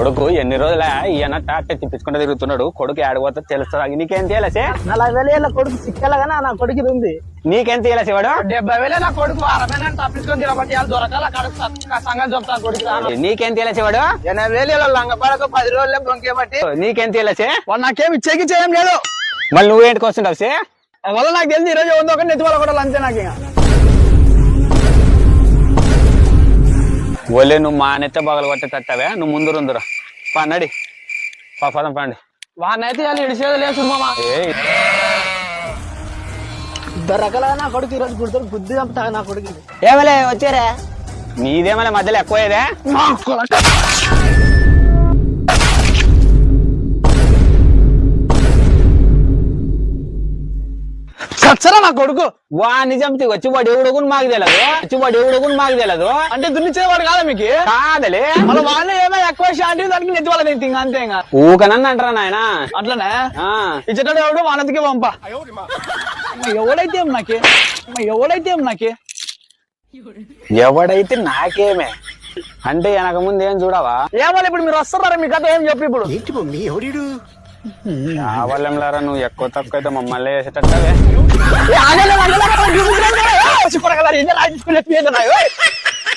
కొడుకు ఎన్ని రోజుల ఈయన టాక్టర్ తిప్పించుకుంటూ తిరుగుతున్నాడు. కొడుకు ఆడిపోతే తెలుస్తుంది. నీకేం తేలసే? 40,000 కొడుకు సిక్కలగానే నా కొడుకు ఇది ఉంది. నీకేం తేలసి వాడు? 70,000 నా కొడుకు తప్పించుకొని తిరగబట్టి దొరకాల సంగతి చెప్తాను కొడుకు. నీకేం తేలసి వాడు? 80,000 లంగపడక 10 రోజులే బొంకే బట్టి నీకేం తేలసే? వాళ్ళు నాకేం ఇచ్చేకి చేయం లేదు. మళ్ళీ నువ్వేంటికి వస్తుంటావు సే? వల్ల నాకు తెలిసి ఈ రోజు ఉందో ఒకటి నెత్తి వాళ్ళ కూడా అంతే నాకు. ఒలే నువ్వు మా నెత్త బాగలు కొట్టేటట్టవే. నువ్వు ముందు రుందురా పన్నడి పదం పండి. వాడినైతే వాళ్ళు ఇడిచేది లేదు మామ. దొరకలా నా కొడుకు ఈరోజు గుర్తు బుద్ధి చంపుతా నా కొడుకు. ఏమలే వచ్చారా? నీదేమలే మధ్యలో ఎక్కువదే. చచ్చరా నా కొడుకు. వాడిని చంపితే వచ్చి వాడు ఎవడుగుని మాకు తెలియదు. అంటే దున్నిచ్చేవాడు కాదా మీకు? కాదలే. మళ్ళీ వాళ్ళు ఏమో ఎక్కువ షాంటి దానికి నెత్తి వాళ్ళ తింగ్ అంతే. ఇంకా ఊకనని అంటారా నాయన? అట్లనే ఇచ్చేటోడు ఎవడు వానందుకే పంప. ఎవడైతే నాకేమే అంటే వెనక ముందు ఏం చూడవా? ఏమన్నా ఇప్పుడు మీరు వస్తున్నారా? మీ కథ ఏం చెప్పి ఇప్పుడు కావాలంలారా నువ్వు ఎక్కువ తక్కువ అయితే మమ్మల్ని వేసేటట్టవే.